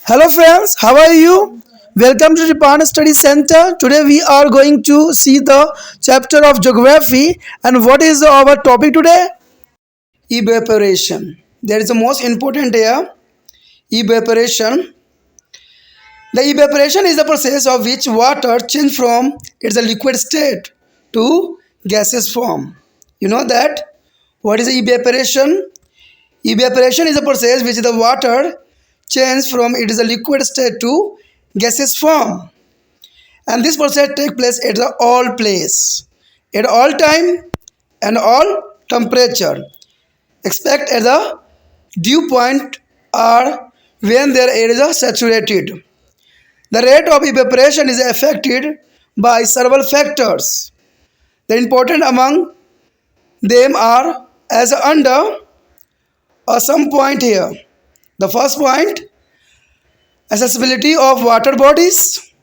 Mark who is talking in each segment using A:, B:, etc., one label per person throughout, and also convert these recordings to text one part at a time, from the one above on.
A: Hello friends, how are you? Welcome to the Japan Study Center. Today we are going to see the chapter of geography, and what is our topic today? Evaporation. That is the most important here. Evaporation. The evaporation is the process of which water change from its a liquid state to gaseous form. You know that? What is evaporation? Evaporation is a process which the water change from it is a liquid state to gaseous form, and this process takes place at the all place, at all time, and all temperature. Except at the dew point or when their air is saturated. The rate of evaporation is affected by several factors. The important among them are as under some point here. The first point, accessibility of water bodies.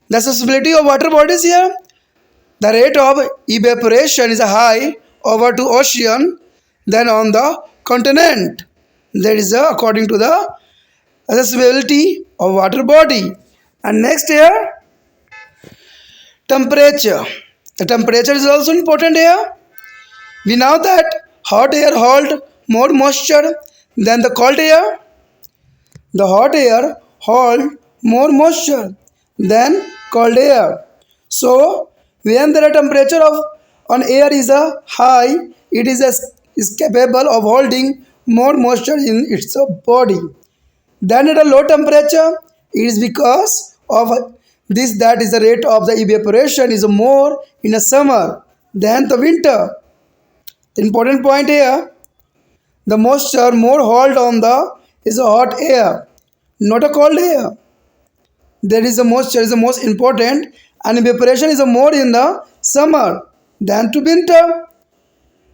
A: The accessibility of water bodies here. The rate of evaporation is high over to ocean than on the continent. That is according to the accessibility of water body. And next here, temperature. The temperature is also important here. We know that hot air hold more moisture than the cold air. The hot air hold more moisture than cold air. So, when the temperature of an air is high, it is capable of holding more moisture in its body. Then at a low temperature, it is because of this that is the rate of the evaporation is more in a summer than the winter. The important point here, the moisture more hold on the is a hot air, not a cold air. There is a moisture is the most important, and evaporation is more in the summer than to winter.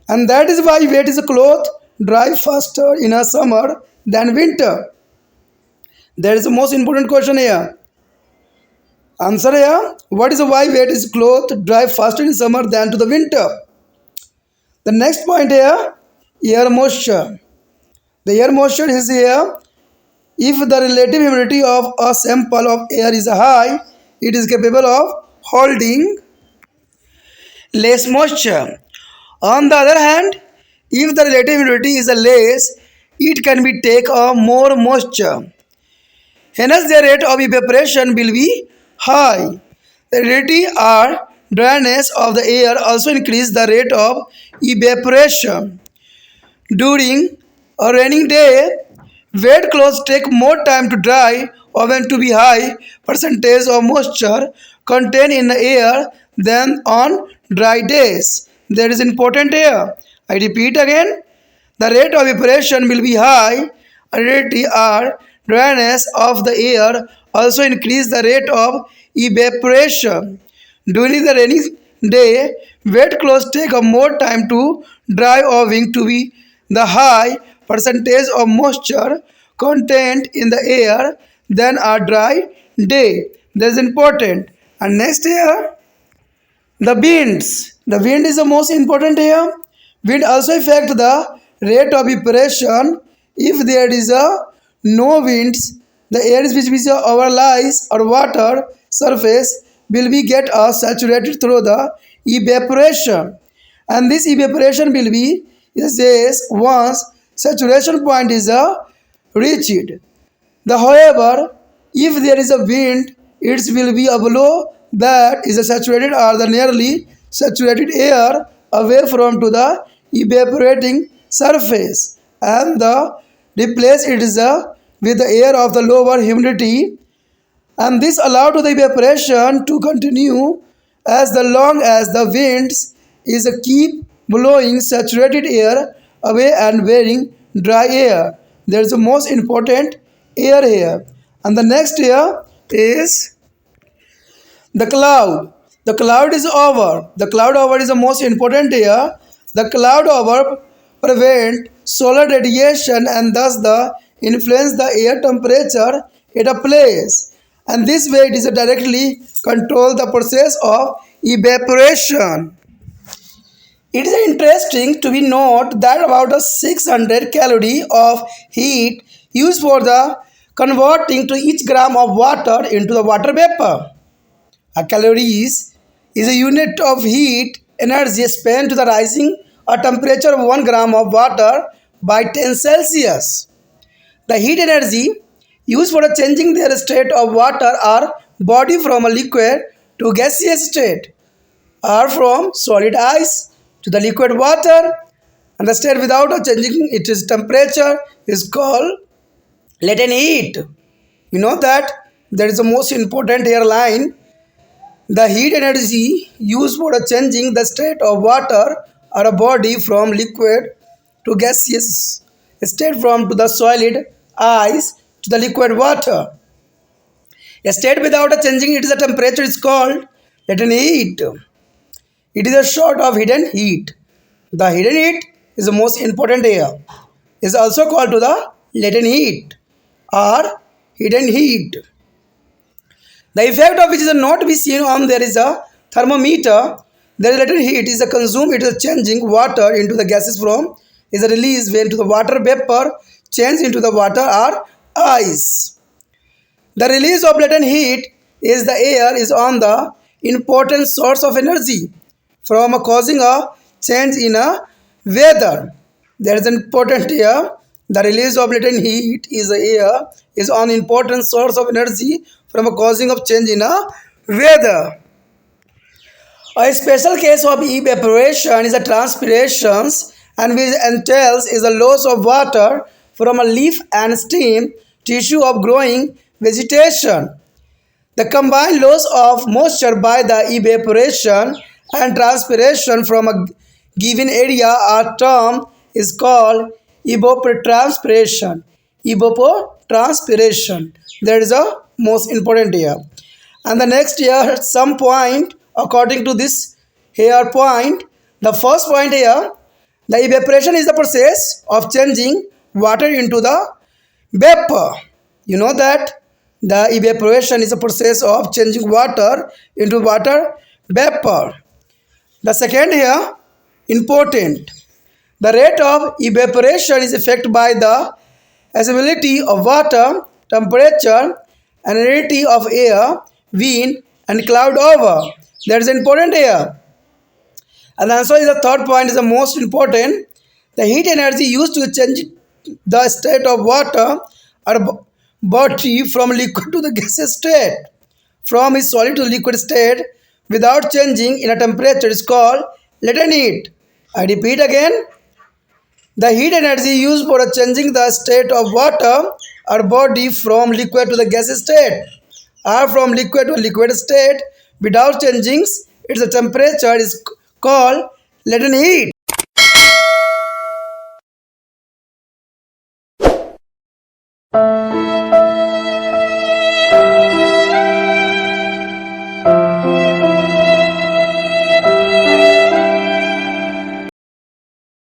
A: And that is why wet is a cloth dry faster in a summer than winter. That is the most important question here. Answer here. What is why wet is cloth dry faster in summer than to the winter? The next point here, air moisture. The air moisture is here. If the relative humidity of a sample of air is high, it is capable of holding less moisture. On the other hand, if the relative humidity is less, it can be take more moisture. Hence, the rate of evaporation will be high. The humidity or dryness of the air also increase the rate of evaporation. During a raining day, wet clothes take more time to dry owing to be high percentage of moisture contained in the air than on dry days. That is important here. I repeat again, the rate of evaporation will be high. Humidity or dryness of the air also increase the rate of evaporation. During the rainy day, wet clothes take a more time to dry owing to be the high percentage of moisture contained in the air than a dry day. That is important. And next here, the winds. The wind is the most important here. Wind also affect the rate of evaporation. If there is no winds, the air which overlies or water surface will be get saturated through the evaporation, and this evaporation will be is once saturation point is reached. However, if there is a wind, it will be below that is a saturated or the nearly saturated air away from to the evaporating surface, and the replace it is with the air of the lower humidity, and this allow to the evaporation to continue as the long as the winds is keep blowing saturated air away and wearing dry air. There is the most important air here. And the next here is the cloud. The cloud is over. The cloud over is the most important here. The cloud over prevent solar radiation and thus the influence the air temperature at a place, and this way it is directly control the process of evaporation. It is interesting to be note that about a 600 calorie of heat used for the converting to each gram of water into the water vapor. A calories is a unit of heat energy spent to the rising a temperature of 1 gram of water by 10 Celsius. The heat energy used for changing their state of water or body from a liquid to gaseous state or from solid ice to the liquid water, and the state without changing its temperature is called latent heat. You know that there is the most important here line. The heat energy used for changing the state of water or a body from liquid to gaseous state from to the solid ice to the liquid water. A state without changing its temperature is called latent heat. It is a short of hidden heat. The hidden heat is the most important here. It is also called to the latent heat or hidden heat. The effect of which is not to be seen on there is a thermometer. The latent heat is a consumed, it is changing water into the gases from is a release when to the water vapor change into the water or ice. The release of latent heat is the air is on the important source of energy from causing a change in a weather. There is an important here. The release of latent heat is the air is an important source of energy from a causing of change in a weather. A special case of evaporation is a transpiration and which entails is a loss of water from a leaf and stem tissue of growing vegetation. The combined loss of moisture by the evaporation and transpiration from a given area or term is called evapotranspiration. Evapotranspiration. That is the most important here. And the next here, at some point, according to this here point, the first point here, the evaporation is the process of changing water into the vapor. You know that the evaporation is a process of changing water into water vapor. The second here, important. The rate of evaporation is affected by the availability of water, temperature, and rarity of air, wind, and cloud over. That is important here. And also is the third point is the most important. The heat energy used to change the state of water or body from liquid to the gaseous state, from its solid to liquid state without changing in a temperature is called latent heat. I repeat again. The heat energy used for changing the state of water or body from liquid to the gaseous state or from liquid to liquid state without changing its temperature is called latent heat.